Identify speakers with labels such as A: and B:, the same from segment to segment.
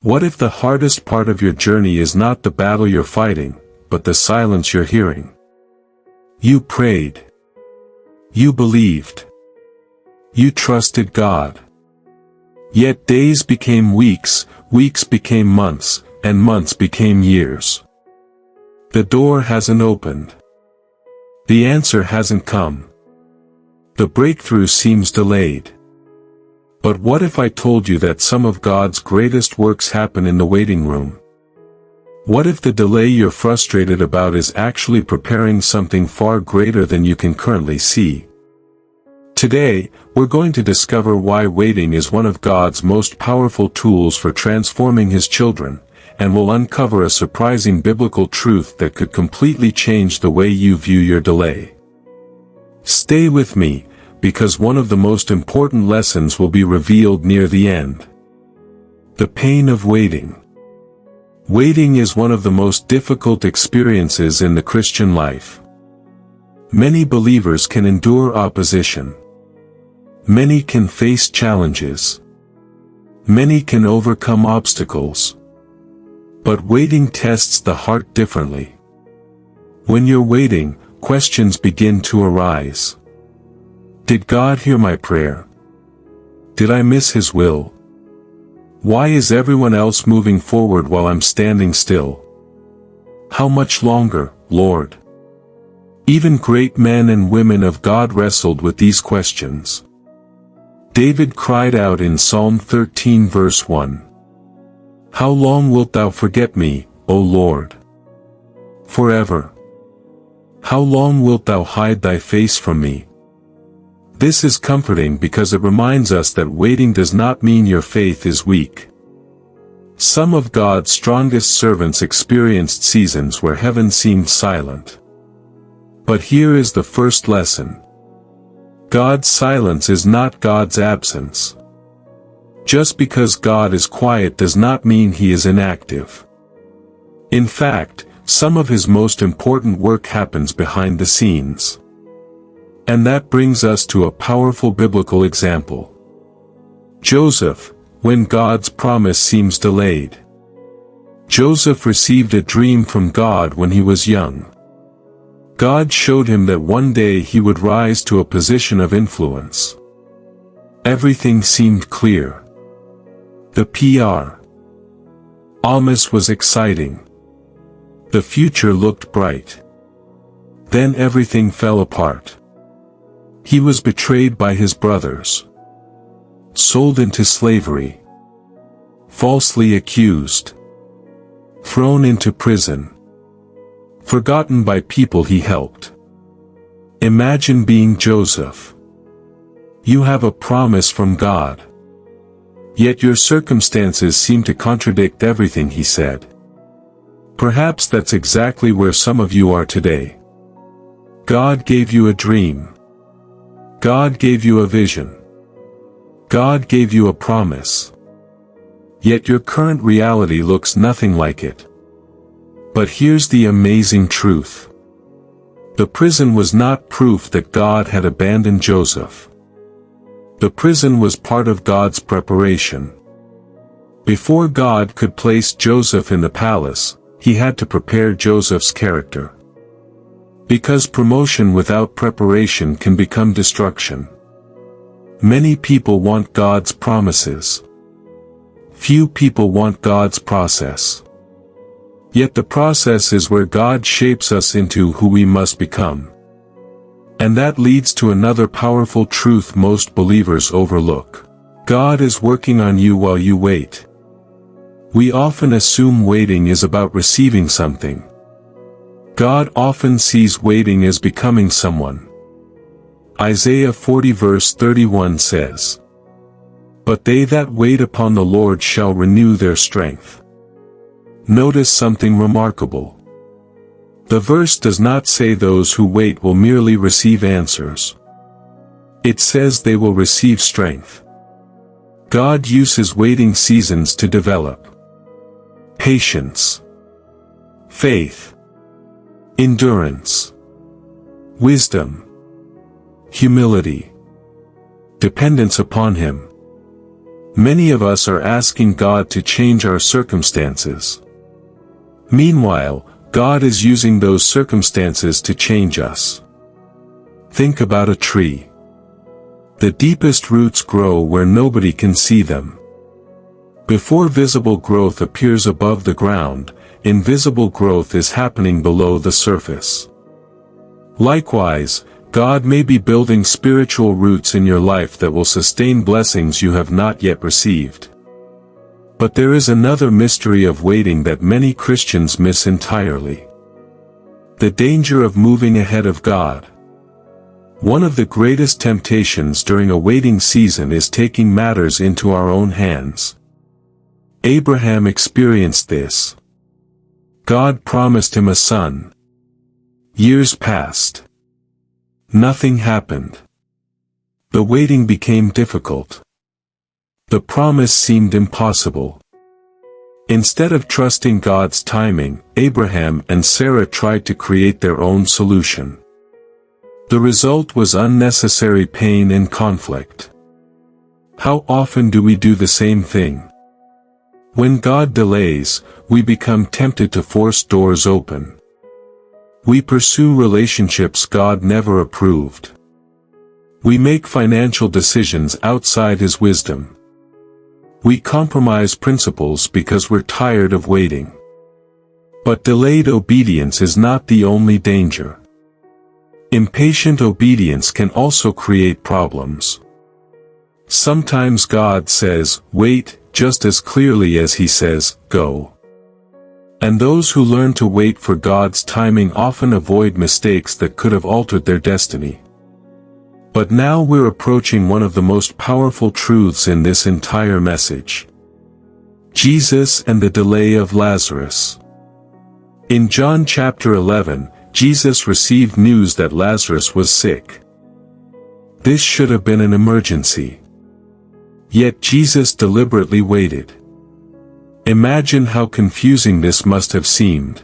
A: What if the hardest part of your journey is not the battle you're fighting, but the silence you're hearing? You prayed. You believed. You trusted God. Yet days became weeks, weeks became months, and months became years. The door hasn't opened. The answer hasn't come. The breakthrough seems delayed. But what if I told you that some of God's greatest works happen in the waiting room? What if the delay you're frustrated about is actually preparing something far greater than you can currently see? Today, we're going to discover why waiting is one of God's most powerful tools for transforming His children, and we'll uncover a surprising biblical truth that could completely change the way you view your delay. Stay with me, because one of the most important lessons will be revealed near the end. The pain of waiting. Waiting is one of the most difficult experiences in the Christian life. Many believers can endure opposition. Many can face challenges. Many can overcome obstacles. But waiting tests the heart differently. When you're waiting, questions begin to arise. Did God hear my prayer? Did I miss His will? Why is everyone else moving forward while I'm standing still? How much longer, Lord? Even great men and women of God wrestled with these questions. David cried out in Psalm 13 verse 1. How long wilt thou forget me, O Lord? Forever. How long wilt thou hide thy face from me? This is comforting because it reminds us that waiting does not mean your faith is weak. Some of God's strongest servants experienced seasons where heaven seemed silent. But here is the first lesson. God's silence is not God's absence. Just because God is quiet does not mean He is inactive. In fact, some of His most important work happens behind the scenes. And that brings us to a powerful biblical example. Joseph, when God's promise seems delayed. Joseph received a dream from God when he was young. God showed him that one day he would rise to a position of influence. Everything seemed clear. The PR. Almost was exciting. The future looked bright. Then everything fell apart. He was betrayed by his brothers. Sold into slavery. Falsely accused. Thrown into prison. Forgotten by people he helped. Imagine being Joseph. You have a promise from God. Yet your circumstances seem to contradict everything He said. Perhaps that's exactly where some of you are today. God gave you a dream. God gave you a vision. God gave you a promise. Yet your current reality looks nothing like it. But here's the amazing truth. The prison was not proof that God had abandoned Joseph. The prison was part of God's preparation. Before God could place Joseph in the palace, He had to prepare Joseph's character. Because promotion without preparation can become destruction. Many people want God's promises. Few people want God's process. Yet the process is where God shapes us into who we must become. And that leads to another powerful truth most believers overlook. God is working on you while you wait. We often assume waiting is about receiving something. God often sees waiting as becoming someone. Isaiah 40 verse 31 says, But they that wait upon the Lord shall renew their strength. Notice something remarkable. The verse does not say those who wait will merely receive answers. It says they will receive strength. God uses waiting seasons to develop patience, faith, endurance, wisdom, humility, dependence upon Him. Many of us are asking God to change our circumstances. Meanwhile, God is using those circumstances to change us. Think about a tree. The deepest roots grow where nobody can see them. Before visible growth appears above the ground, invisible growth is happening below the surface. Likewise, God may be building spiritual roots in your life that will sustain blessings you have not yet received. But there is another mystery of waiting that many Christians miss entirely. The danger of moving ahead of God. One of the greatest temptations during a waiting season is taking matters into our own hands. Abraham experienced this. God promised him a son. Years passed. Nothing happened. The waiting became difficult. The promise seemed impossible. Instead of trusting God's timing, Abraham and Sarah tried to create their own solution. The result was unnecessary pain and conflict. How often do we do the same thing? When God delays, we become tempted to force doors open. We pursue relationships God never approved. We make financial decisions outside His wisdom. We compromise principles because we're tired of waiting. But delayed obedience is not the only danger. Impatient obedience can also create problems. Sometimes God says, "Wait," just as clearly as He says, "Go." And those who learn to wait for God's timing often avoid mistakes that could have altered their destiny. But now we're approaching one of the most powerful truths in this entire message. Jesus and the delay of Lazarus. In John chapter 11, Jesus received news that Lazarus was sick. This should have been an emergency. Yet Jesus deliberately waited. Imagine how confusing this must have seemed.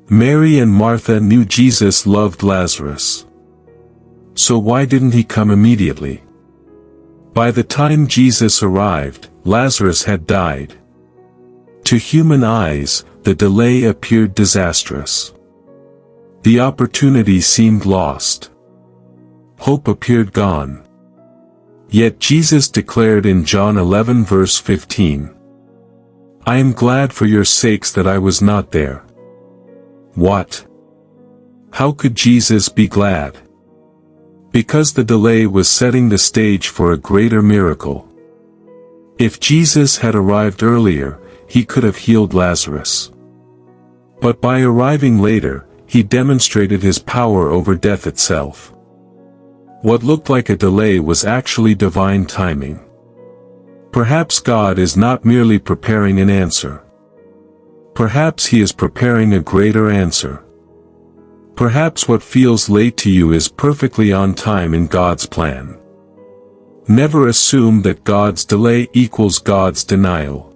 A: Mary and Martha knew Jesus loved Lazarus. So why didn't He come immediately? By the time Jesus arrived, Lazarus had died. To human eyes, the delay appeared disastrous. The opportunity seemed lost. Hope appeared gone. Yet Jesus declared in John 11 verse 15, "I am glad for your sakes that I was not there." What? How could Jesus be glad? Because the delay was setting the stage for a greater miracle. If Jesus had arrived earlier, He could have healed Lazarus. But by arriving later, He demonstrated His power over death itself. What looked like a delay was actually divine timing. Perhaps God is not merely preparing an answer. Perhaps He is preparing a greater answer. Perhaps what feels late to you is perfectly on time in God's plan. Never assume that God's delay equals God's denial.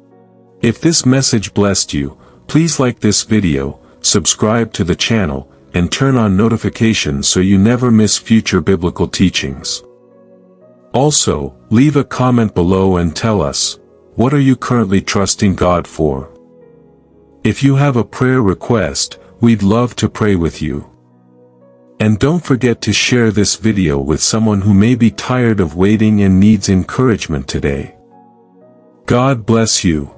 A: If this message blessed you, please like this video, subscribe to the channel, and turn on notifications so you never miss future biblical teachings. Also, leave a comment below and tell us, what are you currently trusting God for? If you have a prayer request, we'd love to pray with you. And don't forget to share this video with someone who may be tired of waiting and needs encouragement today. God bless you.